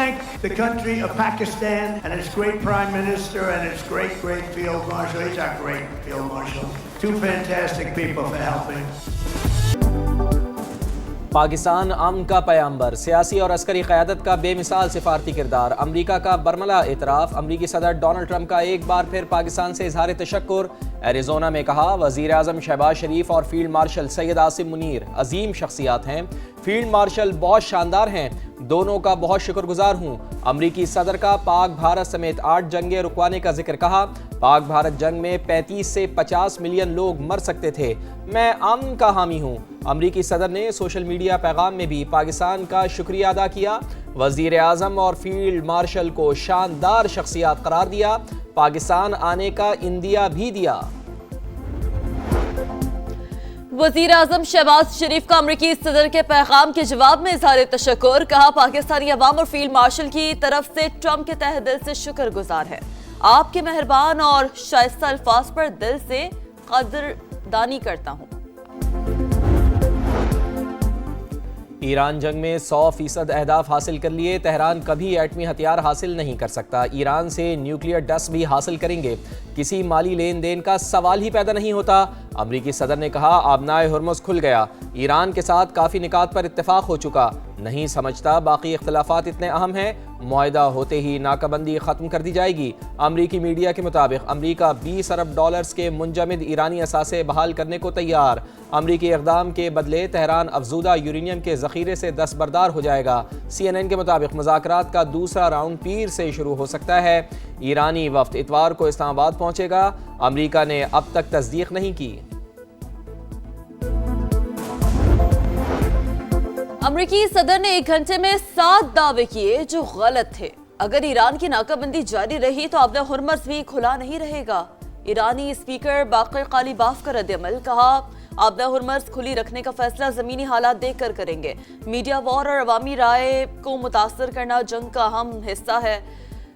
thank the country of Pakistan and its great Prime Minister and its great Field Marshal. He's our great Field Marshal. Two fantastic people for helping. Pakistan امن کا پیامبر، سیاسی اور عسکری قیادت کا بے مثال سفارتی کردار، امریکہ کا برملا اعتراف، امریکی صدر ڈونلڈ ٹرمپ کا ایک بار پھر پاکستان سے اظہار تشکر، ایریزونا میں کہا وزیر اعظم شہباز شریف اور فیلڈ مارشل سید عاصم منیر عظیم شخصیات ہیں، فیلڈ مارشل بہت شاندار ہیں، دونوں کا بہت شکر گزار ہوں، امریکی صدر کا پاک بھارت سمیت 8 جنگیں رکوانے کا ذکر، کہا پاک بھارت جنگ میں 35 سے 50 ملین لوگ مر سکتے تھے، میں امن کا حامی ہوں، امریکی صدر نے سوشل میڈیا پیغام میں بھی پاکستان کا شکریہ ادا کیا، وزیر اعظم اور فیلڈ مارشل کو شاندار شخصیات قرار دیا، پاکستان آنے کا اندیا بھی دیا۔ وزیر اعظم شہباز شریف کا امریکی صدر کے پیغام کے جواب میں اظہار تشکر، کہا پاکستانی عوام اور فیلڈ مارشل کی طرف سے ٹرمپ کے تہہ دل سے شکر گزار ہے، آپ کے مہربان اور شائستہ الفاظ پر دل سے قدردانی کرتا ہوں۔ ایران جنگ میں 100% اہداف حاصل کر لیے، تہران کبھی ایٹمی ہتھیار حاصل نہیں کر سکتا، ایران سے نیوکلیئر ڈس بھی حاصل کریں گے، کسی مالی لین دین کا سوال ہی پیدا نہیں ہوتا، امریکی صدر نے کہا آبنائے ہرمز کھل گیا، ایران کے ساتھ کافی نکات پر اتفاق ہو چکا، نہیں سمجھتا باقی اختلافات اتنے اہم ہیں، معاہدہ ہوتے ہی ناکہ بندی ختم کر دی جائے گی، امریکی میڈیا کے مطابق امریکہ $20 ارب کے منجمد ایرانی اثاثے بحال کرنے کو تیار، امریکی اقدام کے بدلے تہران افزودہ یورینیم کے ذخیرے سے دستبردار ہو جائے گا، CNN کے مطابق مذاکرات کا دوسرا راؤنڈ پیر سے شروع ہو سکتا ہے، ایرانی وفد اتوار کو اسلام آباد پہنچے گا، امریکہ نے اب تک تصدیق نہیں کی۔ امریکی صدر نے 1 گھنٹے میں 7 دعوے کیے جو غلط تھے، اگر ایران کی ناکہ بندی جاری رہی تو آبنائے ہرمز بھی کھلا نہیں رہے گا، ایرانی اسپیکر باقر قالیباف کا رد عمل، کہا آبنائے ہرمز کھلی رکھنے کا فیصلہ زمینی حالات دیکھ کر کریں گے، میڈیا وار اور عوامی رائے کو متاثر کرنا جنگ کا اہم حصہ ہے،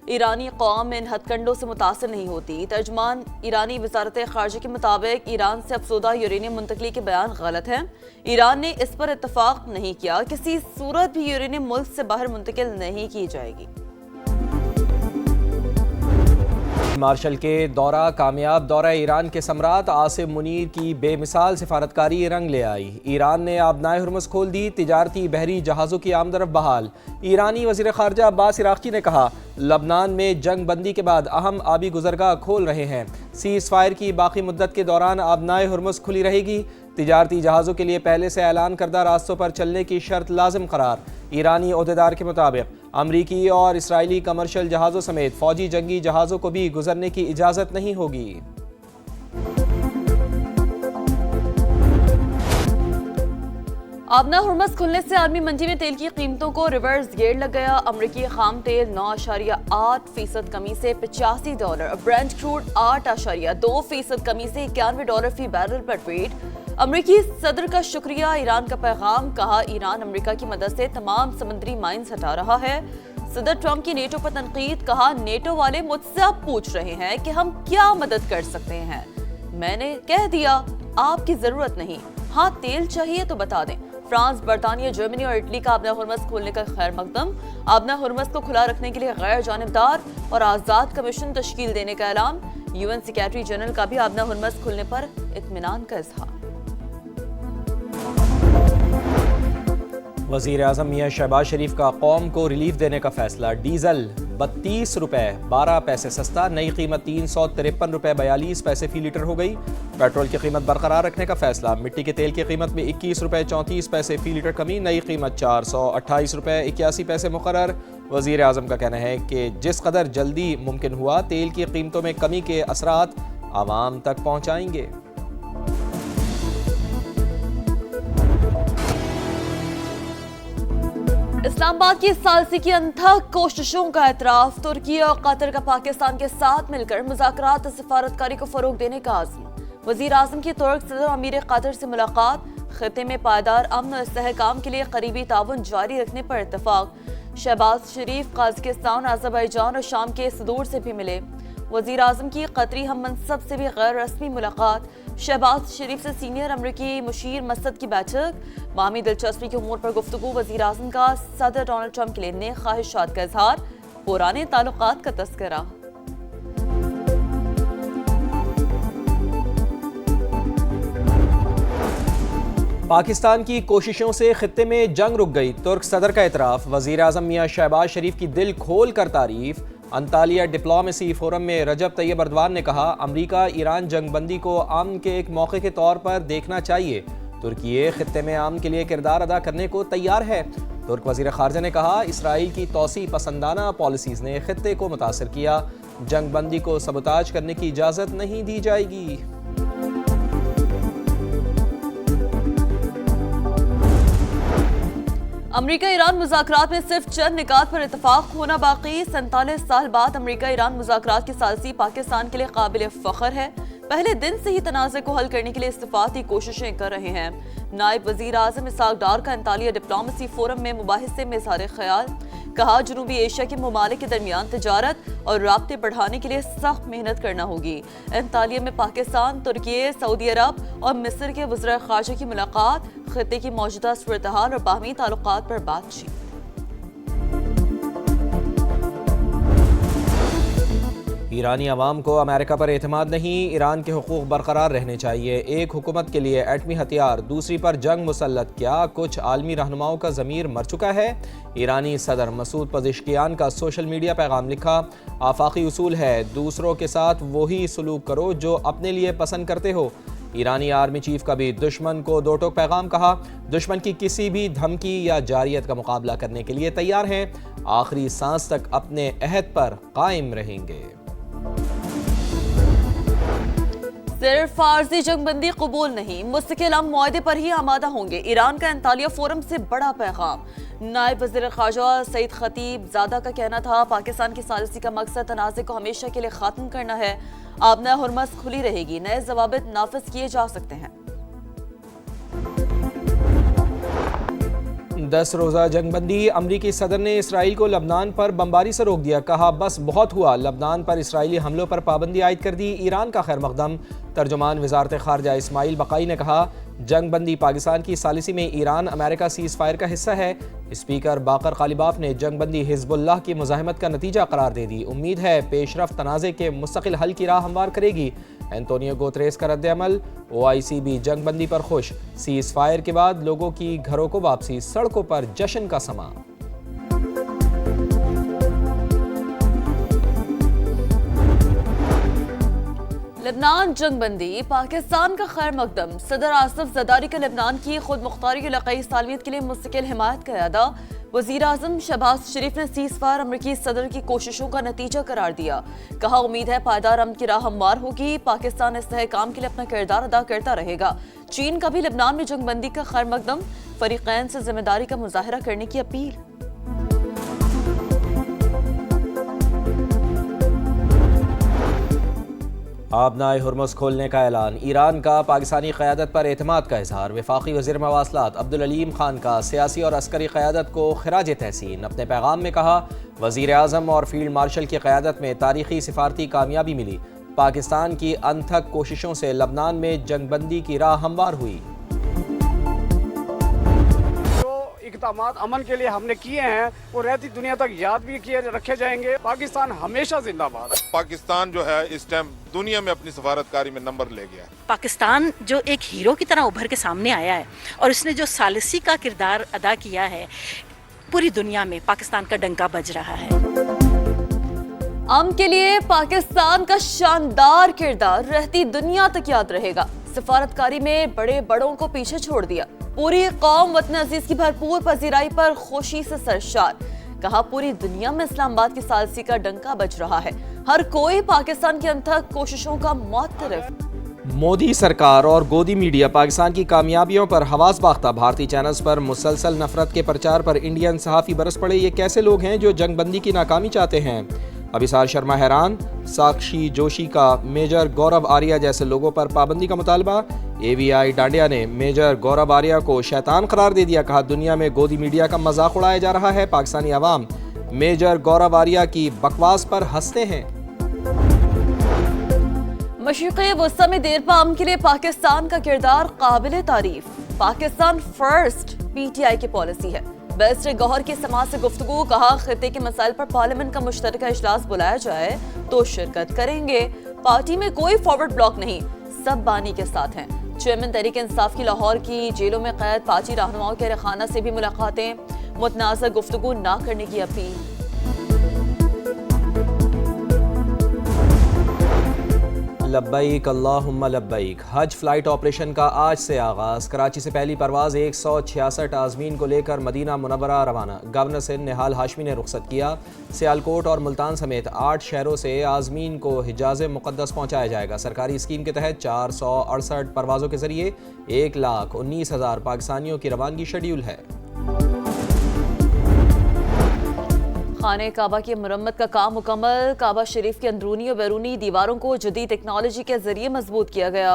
ایرانی قوم ان ہتھ کنڈوں سے متاثر نہیں ہوتی، ترجمان ایرانی وزارت خارجہ کے مطابق ایران سے افزودہ یورینیم منتقلی کے بیان غلط ہیں، ایران نے اس پر اتفاق نہیں کیا، کسی صورت بھی یورینیم ملک سے باہر منتقل نہیں کی جائے گی۔ مارشل کے دورہ کامیاب، دورہ ایران کے ثمرات، عاصم منیر کی بے مثال سفارتکاری رنگ لے آئی، ایران نے آبنائے ہرمز کھول دی، تجارتی بحری جہازوں کی آمد و رفت بحال، ایرانی وزیر خارجہ عباس عراقچی نے کہا لبنان میں جنگ بندی کے بعد اہم آبی گزرگاہ کھول رہے ہیں، سیز فائر کی باقی مدت کے دوران آبنائے ہرمز کھلی رہے گی، تجارتی جہازوں کے لیے پہلے سے اعلان کردہ راستوں پر چلنے کی شرط لازم قرار، ایرانی عہدیدار کے مطابق امریکی اور اسرائیلی کمرشل جہازوں سمیت فوجی جنگی جہازوں کو بھی گزرنے کی اجازت نہیں ہوگی۔ آبنائے ہرمز کھلنے سے عالمی منڈی میں تیل کی قیمتوں کو ریورس گیئر لگ گیا، امریکی خام تیل 9.8% کمی سے $85، برنٹ کروڈ 8.2% کمی سے $91 فی بیرل پر ٹریڈ، امریکی صدر کا شکریہ، ایران کا پیغام، کہا ایران امریکہ کی مدد سے تمام سمندری مائنز ہٹا رہا ہے، صدر ٹرمپ کی نیٹو پر تنقید، کہا نیٹو والے مجھ سے اب پوچھ رہے ہیں کہ ہم کیا مدد کر سکتے ہیں، میں نے کہہ دیا آپ کی ضرورت نہیں، ہاں تیل چاہیے تو بتا دیں، فرانس، برطانیہ، جرمنی اور اٹلی کا آبنائے ہرمز کھولنے کا خیر مقدم، آبنائے ہرمز کو کھلا رکھنے کے لیے غیر جانبدار اور آزاد کمیشن تشکیل دینے کا اعلان، UN سیکریٹری جنرل کا بھی آبنائے ہرمز کھلنے پر اطمینان کا اظہار۔ وزیر اعظم میاں شہباز شریف کا قوم کو ریلیف دینے کا فیصلہ، ڈیزل $32.12 سستا، نئی قیمت $353.42 فی لیٹر ہو گئی، پیٹرول کی قیمت برقرار رکھنے کا فیصلہ، مٹی کے تیل کی قیمت میں $21.34 فی لیٹر کمی، نئی قیمت $428.81 مقرر، وزیر اعظم کا کہنا ہے کہ جس قدر جلدی ممکن ہوا تیل کی قیمتوں میں کمی کے اثرات عوام تک پہنچائیں گے۔ اسلام آباد کی ثالثی کی انتھک کوششوں کا اعتراف، ترکی اور قطر کا پاکستان کے ساتھ مل کر مذاکرات اور سفارتکاری کو فروغ دینے کا عزم، وزیر اعظم کی ترک صدر امیر قطر سے ملاقات، خطے میں پائیدار امن اور استحکام کے لیے قریبی تعاون جاری رکھنے پر اتفاق، شہباز شریف قازقستان، آذربائیجان اور شام کے صدور سے بھی ملے، وزیر اعظم کی قطری ہم منصب سے بھی غیر رسمی ملاقات، शहबाज शरीफ से सीनियर अमरीकी मुशीर मसद की बैठक, बाहमी दिलचस्पी के उमूर पर गुफ्तगू, वज़ीर आज़म का सदर डोनाल्ड ट्रंप के लिए नए ख्वाहिशात का इजहार, पुराने ताल्लुकात का तस्करा। पाकिस्तान की कोशिशों से खित्ते में जंग रुक गई, तुर्क सदर का इतराफ़। वज़ीर आज़म मियां शहबाज शरीफ की दिल खोल कर तारीफ। अंतालिया डिप्लोमेसी फोरम में रजब तैयब अर्दवान ने कहा, अमरीका ईरान जंग बंदी को अमन के एक मौके के तौर पर देखना चाहिए। तुर्की खित्ते में अमन के लिए किरदार अदा करने को तैयार है। तुर्क वज़ीर ख़ारजा ने कहा, इसराइल की तौसी पसंदाना पॉलिसीज़ ने खित्ते को मुतासर किया, जंग बंदी को सबोताज करने की इजाज़त नहीं दी जाएगी। अमरीका ईरान मुज़ाकरात में सिर्फ चंद निकात पर इतफाक होना बाकी। 47 साल बाद अमरीका ईरान मुज़ाकरात की सालसी पाकिस्तान के लिए काबिल फ़ख्र है। पहले दिन से ही तनाज़े को हल करने के लिए इस्तिफ़ाती कोशिशें कर रहे हैं। नायब वज़ीर आज़म इसहाक डार का अंतालिया डिप्लोमेसी फोरम में मुबाहिसे में इज़हार ख्याल, कहा जनूबी एशिया के ममालिक के दरमियान तजारत और राब्ते बढ़ाने के लिए सख्त मेहनत करना होगी। अंतालिया में पाकिस्तान, तुर्की, सऊदी अरब और मिस्र के वज़ीर ख़ारजा की मुलाकात, खित्ते की मौजूदा सूरत-ए-हाल और बाहमी ताल्लुकात पर बातचीत। ईरानी अवाम को अमेरिका पर एतमाद नहीं, ईरान के हुकूक बरकरार रहने चाहिए। एक हुकूमत के लिए एटमी हथियार, दूसरी पर जंग मुसल्लत, क्या कुछ आलमी रहनुमाओं का ज़मीर मर चुका है? ईरानी सदर मसूद पज़ेश्कियान का सोशल मीडिया पैगाम लिखा, आफाकी उसूल है दूसरों के साथ वही सलूक करो जो अपने लिए पसंद करते हो। ईरानी आर्मी चीफ का भी दुश्मन को दो टोक पैगाम, कहा दुश्मन की किसी भी धमकी या जारियत का मुकाबला करने के लिए तैयार हैं, आखिरी सांस तक अपने अहद पर कायम रहेंगे। सिर्फ फारसी जंगबंदी कबूल नहीं, मुस्तकिल हम मुआहदे पर ही आमादा होंगे। ईरान का अंतालिया फोरम से बड़ा पैगाम। नायब वज़ीर ख़ारजा सईद खतीब ज़ादा का कहना था, पाकिस्तान की सालिसी का मकसद तनाज़े को हमेशा के लिए ख़त्म करना है। आबना हुरमस खुली रहेगी, नए ज़वाबित नाफिज किए जा सकते हैं। 10 रोज़ा जंगबंदी, अमरीकी सदर ने इसराइल को लबनान पर बमबारी से रोक दिया, कहा बस बहुत हुआ, लबनान पर इसराइली हमलों पर पाबंदी आयद कर दी, ईरान का खैर मकदम। तर्जुमान वज़ारत ख़ारजा इस्माइल बक़ाई ने कहा, जंग बंदी पाकिस्तान की सालिसी में ईरान अमेरिका सीज़ फायर का हिस्सा है। स्पीकर बाकर ग़ालिबाफ ने जंग बंदी हिज़्बुल्लाह की मुज़ाहमत का नतीजा करार दे दी, उम्मीद है पेशरफ़्त तनाज़े के मुस्तकिल हल की राह हमवार करेगी। एंटोनियो गुतेरेस का रद्द-ए-अमल, OIC भी जंग बंदी पर खुश, सीज़ फायर के बाद लोगों की घरों को वापसी, सड़कों पर जश्न का समा। लबनान जंगबंदी, पाकिस्तान का खैर मकदम। सदर आसिफ ज़रदारी का लबनान की खुद मुख्तारी इलाक़ाई सालमियत के लिए मुस्तकिल हिमायत का अदा। वज़ीर आज़म शहबाज शरीफ ने सीज़ फायर अमरीकी सदर की कोशिशों का नतीजा करार दिया, कहा उम्मीद है पायदार अमन की राह हमवार होगी, पाकिस्तान इस्तेहकाम के लिए अपना किरदार अदा करता रहेगा। चीन का भी लबनान में जंगबंदी का खैर मकदम, फरीक़ैन से जिम्मेदारी का मुजाहरा करने की अपील। आबनाए हुरमुज़ खोलने का ऐलान, ईरान का पाकिस्तानी क़यादत पर एतमाद का इजहार। वफाकी वज़ीर मवासलात अब्दुल अलीम खान का सियासी और अस्करी क़यादत को खिराज तहसीन। अपने पैगाम में कहा, वज़ीर आज़म और फील्ड मार्शल की क़यादत में तारीख़ी सिफारती कामयाबी मिली, पाकिस्तान की अनथक कोशिशों से लबनान में जंगबंदी की राह हमवार हुई। इक़दामात अमन के लिए हमने किए हैं वो रहती दुनिया तक याद भी किए रखे जाएंगे। पाकिस्तान हमेशा जिंदाबाद। पाकिस्तान जो है इस टाइम दुनिया में अपनी सफारतकारी में नंबर ले गया है। पाकिस्तान जो एक हीरो की तरह उभर के सामने आया है और उसने जो सालिसी का किरदार अदा किया है, पूरी दुनिया में पाकिस्तान का डंका बज रहा है। अमन के लिए पाकिस्तान का शानदार किरदार रहती दुनिया तक याद रहेगा। सफारतकारी में बड़े बड़ों को पीछे छोड़ दिया, पूरी कौम वतन अजीज की भरपूर पजीराई पर खुशी से सरशार। कहा पूरी दुनिया में इस्लामाबाद की सालसी का डंका बज रहा है, हर कोई पाकिस्तान की अनथक कोशिशों का मुअत्तरिफ। मोदी सरकार और गोदी मीडिया पाकिस्तान की कामयाबियों पर हवास बाख्ता। भारतीय चैनल्स पर मुसलसल नफरत के प्रचार पर इंडियन सहाफ़ी बरस पड़े। ये कैसे लोग हैं जो जंगबंदी की नाकामी चाहते हैं? अभिसार शर्मा हैरान। साक्षी जोशी का मेजर गौरव आर्या जैसे लोगों पर पाबंदी का मुतालबा। AVI डांडिया ने मेजर गौरव आर्या को शैतान करार दे दिया, कहा दुनिया में गोदी मीडिया का मजाक उड़ाया जा रहा है, पाकिस्तानी अवाम मेजर गौरव आर्या की बकवास पर हंसते हैं। मशरिक़ वस्ता में देरपा अमन के लिए पाकिस्तान का किरदार काबिल तारीफ। पाकिस्तान फर्स्ट PTI की पॉलिसी है। बैरिस्टर गौहर की समाअत से गुफ्तगू, कहा खित्ते के मसाइल पर पार्लियामेंट का मुश्तरका इजलास बुलाया जाए तो शिरकत करेंगे। पार्टी में कोई फॉरवर्ड ब्लॉक नहीं, सब बानी के साथ हैं। चेयरमैन तहरीक इंसाफ की लाहौर की जेलों में कैद पार्टी रहनुमाओं के खाना से भी मुलाकातें, मुतनाज़ा गुफ्तगू ना करने की अपील। लब्बैक अल्लाहुम्मा लब्बैक। हज फ्लाइट ऑपरेशन का आज से आगाज़। कराची से पहली परवाज़ 166 आज़मीन को लेकर मदीना मुनव्वरा रवाना। गवर्नर सिंध निहाल हाशमी ने रुखसत किया। सियालकोट और मुल्तान समेत 8 शहरों से आज़मीन को हिजाज़ मुक़द्दस पहुँचाया जाएगा। सरकारी स्कीम के तहत 468 परवाज़ों के ज़रिए 1,19,000 पाकिस्तानियों की रवानगी शेड्यूल है। खाने काबा की मरम्मत का काम मुकम्मल। काबा शरीफ की अंदरूनी और बैरूनी दीवारों को जदीद टेक्नोलॉजी के जरिए मजबूत किया गया।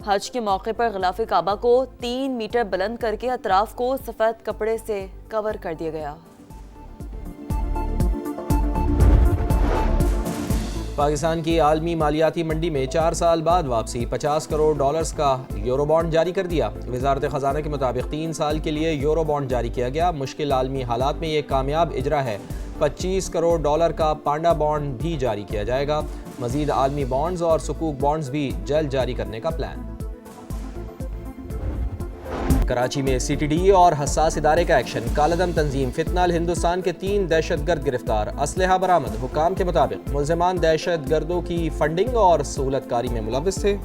हज के मौके पर गिलाफ काबा को 3 मीटर बुलंद करके अतराफ को सफेद कपड़े से कवर कर दिया गया। पाकिस्तान की आलमी मालियाती मंडी में 4 साल बाद वापसी। $50 करोड़ का यूरो बॉन्ड जारी कर दिया। वजारत खजाना के मुताबिक 3 साल के लिए यूरो बॉन्ड जारी किया गया। मुश्किल आलमी हालात में ये कामयाब इजरा है। $25 करोड़ का पांडा बॉन्ड भी जारी किया जाएगा। मजीद आलमी बॉन्ड्स और सुकूक बॉन्ड्स भी जल्द जारी करने का प्लान। कराची में CTD और हसास इदारे का एक्शन। कालादम तंजीम फितनाल हिंदुस्तान के 3 दहशतगर्द गिरफ्तार। असलहा बरामद। हुकाम के मुताबिक मुल्ज़िमान दहशत गर्दों की फंडिंग और सहूलतकारी में मुलव्विस थे।